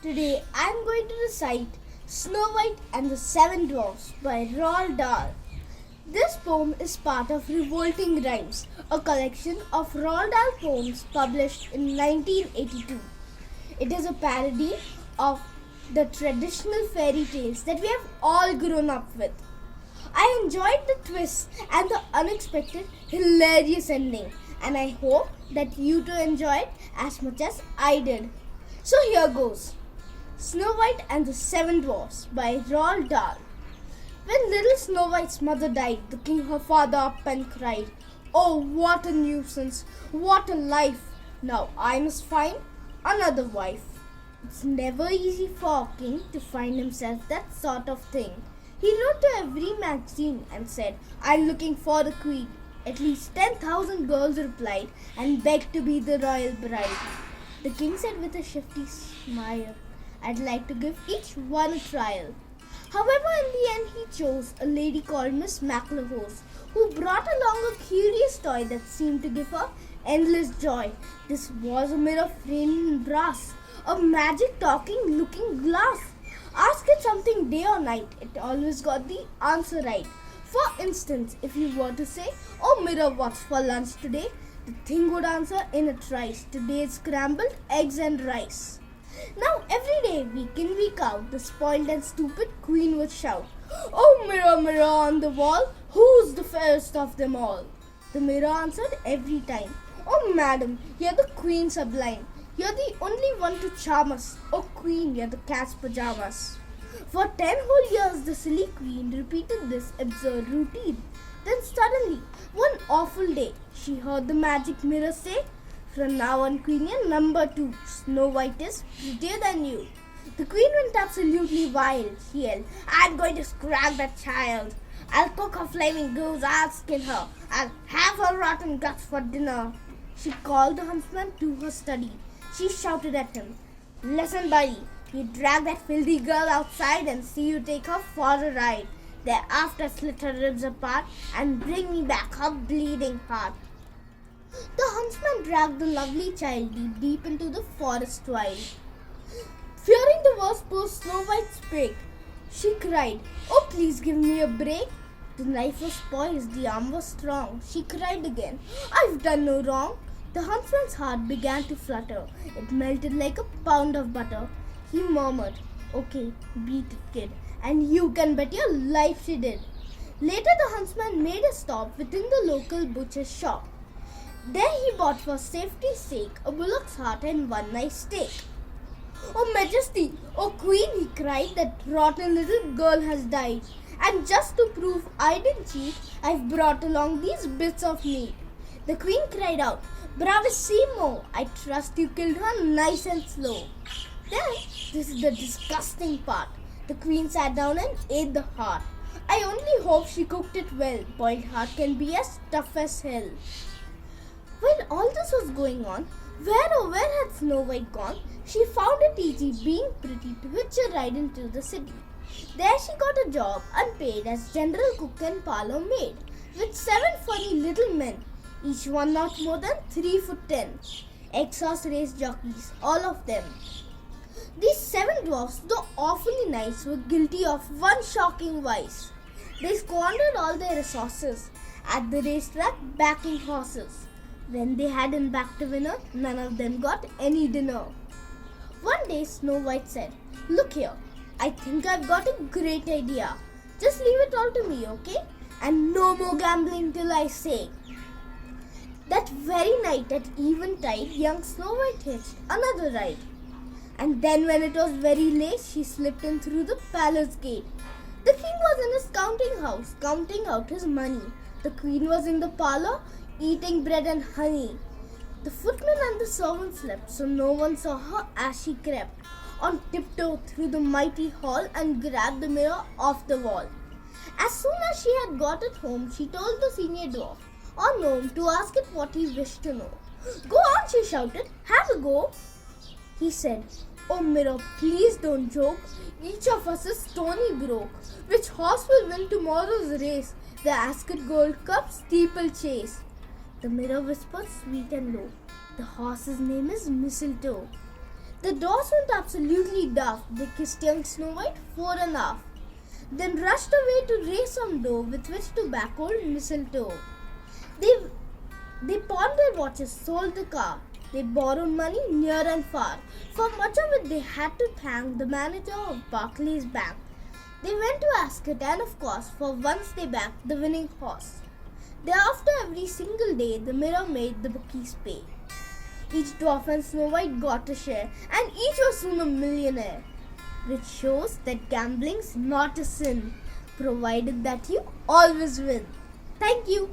Today I am going to recite Snow White and the Seven Dwarfs by Roald Dahl. This poem is part of Revolting Rhymes, a collection of Roald Dahl poems published in 1982. It is a parody of the traditional fairy tales that we have all grown up with. I enjoyed the twists and the unexpected, hilarious ending, and I hope that you too enjoy it as much as I did. So here goes. Snow White and the Seven Dwarfs by Roald Dahl. When little Snow White's mother died, the king her father up and cried, "Oh, what a nuisance! What a life! Now I must find another wife." It's never easy for a king to find himself that sort of thing. He wrote to every magazine and said, "I'm looking for a queen." At least 10,000 girls replied and begged to be the royal bride. The king said with a shifty smile, "I'd like to give each one a trial." However, in the end, he chose a lady called Miss McLehose, who brought along a curious toy that seemed to give her endless joy. This was a mirror framed in brass, a magic talking looking glass. Ask it something day or night, it always got the answer right. For instance, if you were to say, "Oh mirror, what's for lunch today?" the thing would answer in a trice, "Today's scrambled eggs and rice." Now every day, week in, week out, the spoiled and stupid queen would shout, "Oh mirror, mirror on the wall, who's the fairest of them all?" The mirror answered every time, "Oh madam, you're the queen sublime. You're the only one to charm us. Oh queen, you're the cat's pajamas." For 10 whole years, the silly queen repeated this absurd routine. Then suddenly, one awful day, she heard the magic mirror say, "From now on, queen, you're number 2. Snow White is prettier than you." The queen went absolutely wild. She yelled, "I'm going to scrap that child. I'll cook her flaming goose. I'll skin her. I'll have her rotten guts for dinner." She called the huntsman to her study. She shouted at him, "Listen, buddy, you drag that filthy girl outside and see you take her for a ride. Thereafter slit her ribs apart and bring me back her bleeding heart." The huntsman dragged the lovely child deep into the forest wild. Fearing the worst, poor Snow White spake. She cried, "Oh, please give me a break." The knife was poised, the arm was strong. She cried again, "I've done no wrong." The huntsman's heart began to flutter. It melted like a pound of butter. He murmured, "Okay, beat it, kid, and you can bet your life she did." Later, the huntsman made a stop within the local butcher's shop. There he bought for safety's sake a bullock's heart and one nice steak. "Oh Majesty, oh Queen," he cried, "that rotten little girl has died. And just to prove I didn't cheat, I've brought along these bits of meat." The Queen cried out, "Bravissimo! I trust you killed her nice and slow." Then, this is the disgusting part. The Queen sat down and ate the heart. I only hope she cooked it well. Boiled heart can be as tough as hell. While all this was going on, where had Snow White gone? She found it easy, being pretty, to hitch a ride into the city. There she got a job, unpaid, as general cook and parlour maid, with 7 funny little men, each one not more than 3'10", exhaust race jockeys, all of them. These 7 dwarfs, though awfully nice, were guilty of one shocking vice. They squandered all their resources at the racetrack backing horses. When they hadn't backed a winner, none of them got any dinner. One day, Snow White said, "Look here, I think I've got a great idea. Just leave it all to me, okay? And no more gambling till I say." That very night at eventide, young Snow White hitched another ride. And then when it was very late, she slipped in through the palace gate. The king was in his counting house, counting out his money. The queen was in the parlour, eating bread and honey. The footman and the servants slept, so no one saw her as she crept on tiptoe through the mighty hall and grabbed the mirror off the wall. As soon as she had got it home, she told the senior dwarf, or gnome, to ask it what he wished to know. "Go on," she shouted, "have a go." He said, "Oh mirror, please don't joke. Each of us is stony broke. Which horse will win tomorrow's race? The Ascot Gold Cup steeplechase." The mirror whispered sweet and low, "The horse's name is Mistletoe." The dwarfs went absolutely daft. They kissed young Snow White 4.5, then rushed away to raise some dough with which to back old mistletoe. They pawned their watches, sold the car. They borrowed money near and far. For much of it, they had to thank the manager of Barclays Bank. They went to Ascot, and of course, for once they backed the winning horse. Thereafter, every single day, the mirror made the bookies pay. Each dwarf and Snow White got a share, and each was soon a millionaire. Which shows that gambling's not a sin, provided that you always win. Thank you.